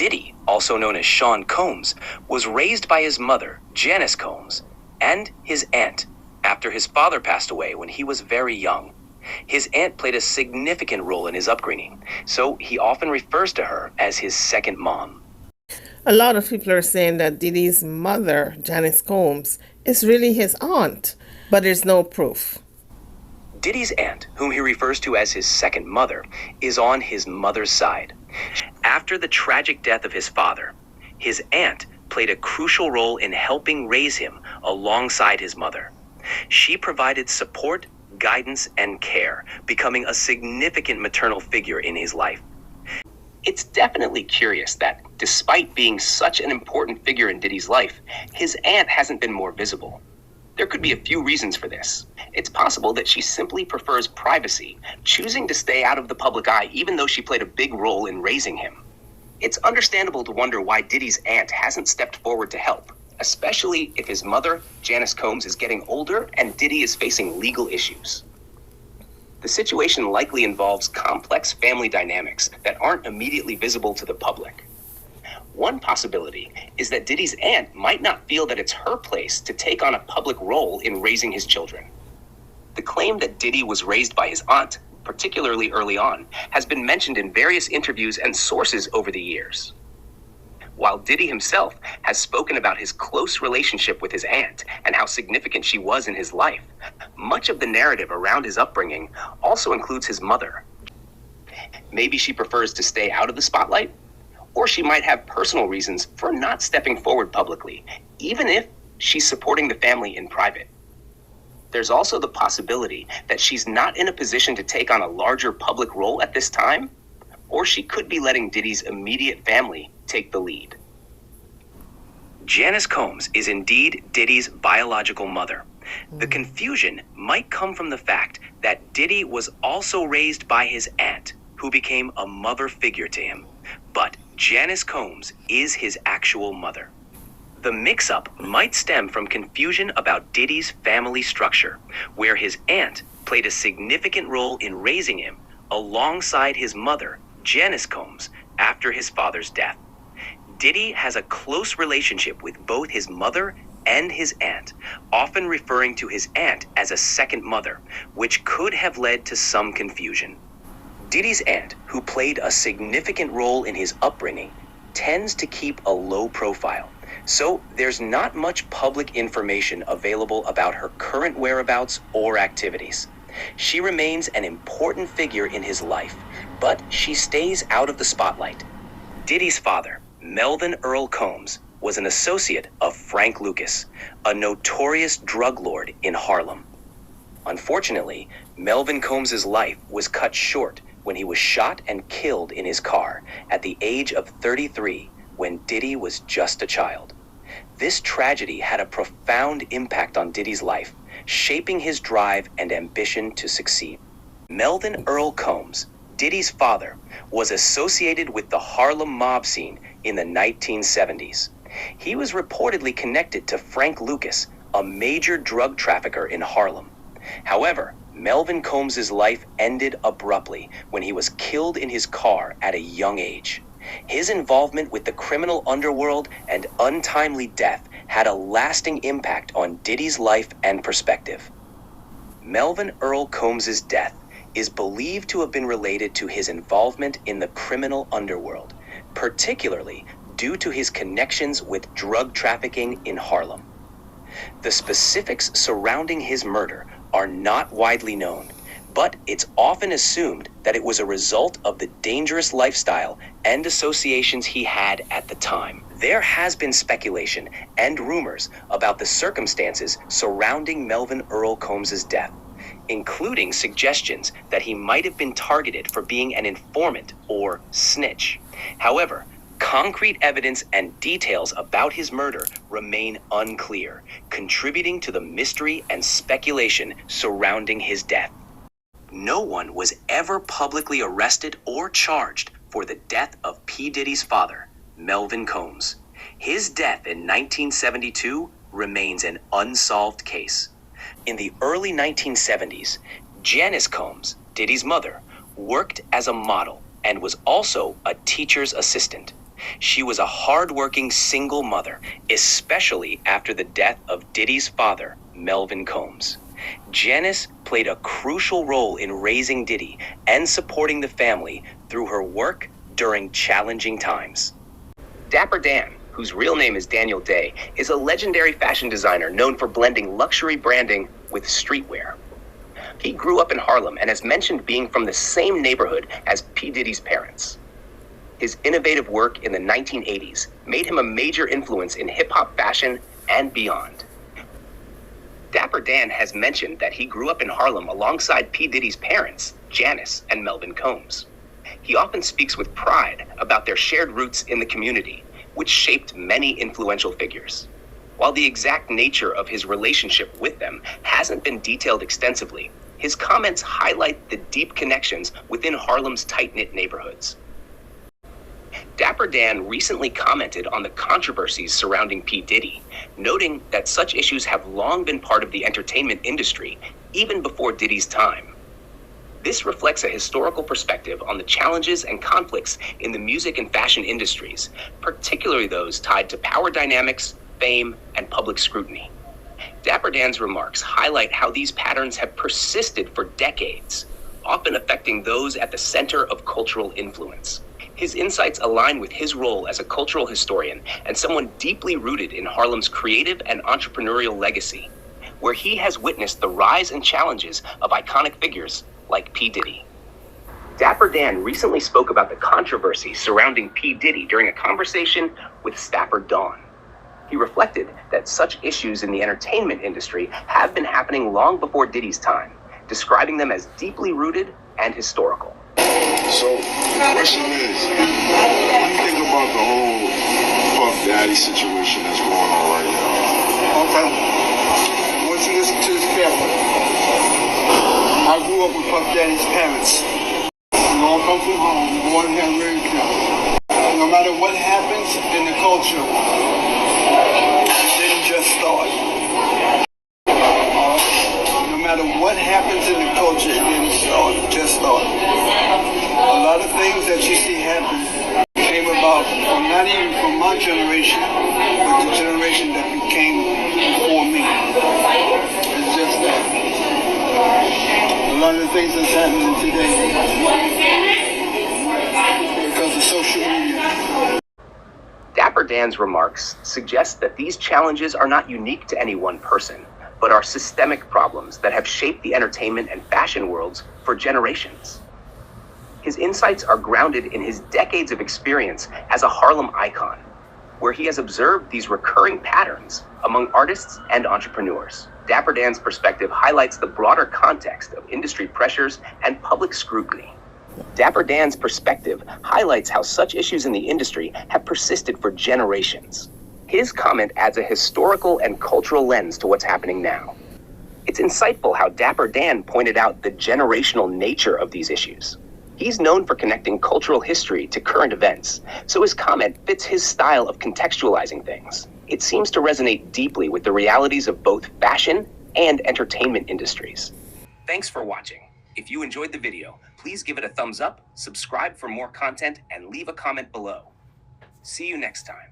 Diddy, also known as Sean Combs, was raised by his mother, Janice Combs, and his aunt, after his father passed away when he was very young. His aunt played a significant role in his upbringing, so he often refers to her as his second mom. A lot of people are saying that Diddy's mother, Janice Combs, is really his aunt, but there's no proof. Diddy's aunt, whom he refers to as his second mother, is on his mother's side. After the tragic death of his father, his aunt played a crucial role in helping raise him alongside his mother. She provided support, guidance, and care, becoming a significant maternal figure in his life. It's definitely curious that, despite being such an important figure in Diddy's life, his aunt hasn't been more visible. There could be a few reasons for this. It's possible that she simply prefers privacy, choosing to stay out of the public eye even though she played a big role in raising him. It's understandable to wonder why Diddy's aunt hasn't stepped forward to help, especially if his mother, Janice Combs, is getting older and Diddy is facing legal issues. The situation likely involves complex family dynamics that aren't immediately visible to the public. One possibility is that Diddy's aunt might not feel that it's her place to take on a public role in raising his children. The claim that Diddy was raised by his aunt, particularly early on, has been mentioned in various interviews and sources over the years. While Diddy himself has spoken about his close relationship with his aunt and how significant she was in his life, much of the narrative around his upbringing also includes his mother. Maybe she prefers to stay out of the spotlight, or she might have personal reasons for not stepping forward publicly, even if she's supporting the family in private. There's also the possibility that she's not in a position to take on a larger public role at this time, or she could be letting Diddy's immediate family take the lead. Janice Combs is indeed Diddy's biological mother. The confusion might come from the fact that Diddy was also raised by his aunt, who became a mother figure to him. But Janice Combs is his actual mother. The mix-up might stem from confusion about Diddy's family structure, where his aunt played a significant role in raising him alongside his mother, Janice Combs, after his father's death. Diddy has a close relationship with both his mother and his aunt, often referring to his aunt as a second mother, which could have led to some confusion. Diddy's aunt, who played a significant role in his upbringing, tends to keep a low profile, so there's not much public information available about her current whereabouts or activities. She remains an important figure in his life, but she stays out of the spotlight. Diddy's father, Melvin Earl Combs, was an associate of Frank Lucas, a notorious drug lord in Harlem. Unfortunately, Melvin Combs' life was cut short when he was shot and killed in his car at the age of 33 when Diddy was just a child. This tragedy had a profound impact on Diddy's life, shaping his drive and ambition to succeed. Melvin Earl Combs, Diddy's father, was associated with the Harlem mob scene in the 1970s. He was reportedly connected to Frank Lucas, a major drug trafficker in Harlem. However, Melvin Combs' life ended abruptly when he was killed in his car at a young age. His involvement with the criminal underworld and untimely death had a lasting impact on Diddy's life and perspective. Melvin Earl Combs' death is believed to have been related to his involvement in the criminal underworld, particularly due to his connections with drug trafficking in Harlem. The specifics surrounding his murder are not widely known, but it's often assumed that it was a result of the dangerous lifestyle and associations he had at the time. There has been speculation and rumors about the circumstances surrounding Melvin Earl Combs' death, including suggestions that he might have been targeted for being an informant or snitch. However, concrete evidence and details about his murder remain unclear, contributing to the mystery and speculation surrounding his death. No one was ever publicly arrested or charged for the death of P. Diddy's father, Melvin Combs. His death in 1972 remains an unsolved case. In the early 1970s, Janice Combs, Diddy's mother, worked as a model and was also a teacher's assistant. She was a hardworking single mother, especially after the death of Diddy's father, Melvin Combs. Janice played a crucial role in raising Diddy and supporting the family through her work during challenging times. Dapper Dan, whose real name is Daniel Day, is a legendary fashion designer known for blending luxury branding with streetwear. He grew up in Harlem and has mentioned being from the same neighborhood as P. Diddy's parents. His innovative work in the 1980s made him a major influence in hip-hop fashion and beyond. Dapper Dan has mentioned that he grew up in Harlem alongside P. Diddy's parents, Janice and Melvin Combs. He often speaks with pride about their shared roots in the community, which shaped many influential figures. While the exact nature of his relationship with them hasn't been detailed extensively, his comments highlight the deep connections within Harlem's tight-knit neighborhoods. Dapper Dan recently commented on the controversies surrounding P. Diddy, noting that such issues have long been part of the entertainment industry, even before Diddy's time. This reflects a historical perspective on the challenges and conflicts in the music and fashion industries, particularly those tied to power dynamics, fame, and public scrutiny. Dapper Dan's remarks highlight how these patterns have persisted for decades, often affecting those at the center of cultural influence. His insights align with his role as a cultural historian and someone deeply rooted in Harlem's creative and entrepreneurial legacy, where he has witnessed the rise and challenges of iconic figures like P. Diddy. Dapper Dan recently spoke about the controversy surrounding P. Diddy during a conversation with Stapper Dawn. He reflected that such issues in the entertainment industry have been happening long before Diddy's time, describing them as deeply rooted and historical. So, the question is, what do you think about the whole Puff Daddy situation that's going on right now? Okay. I want you to listen to this carefully. I grew up with Puff Daddy's parents. We all come from home, born here and raised here. No matter what happens in the culture, it didn't just start. No matter what happens in the culture, it didn't start, it just started. A lot of things that you see happen came about from not even from my generation, but the generation that came before me. It's just that. A lot of the things that's happening today because of social media. Dapper Dan's remarks suggest that these challenges are not unique to any one person, but are systemic problems that have shaped the entertainment and fashion worlds for generations. His insights are grounded in his decades of experience as a Harlem icon, where he has observed these recurring patterns among artists and entrepreneurs. Dapper Dan's perspective highlights the broader context of industry pressures and public scrutiny. Dapper Dan's perspective highlights how such issues in the industry have persisted for generations. His comment adds a historical and cultural lens to what's happening now. It's insightful how Dapper Dan pointed out the generational nature of these issues. He's known for connecting cultural history to current events, so his comment fits his style of contextualizing things. It seems to resonate deeply with the realities of both fashion and entertainment industries. Thanks for watching. If you enjoyed the video, please give it a thumbs up, subscribe for more content, and leave a comment below. See you next time.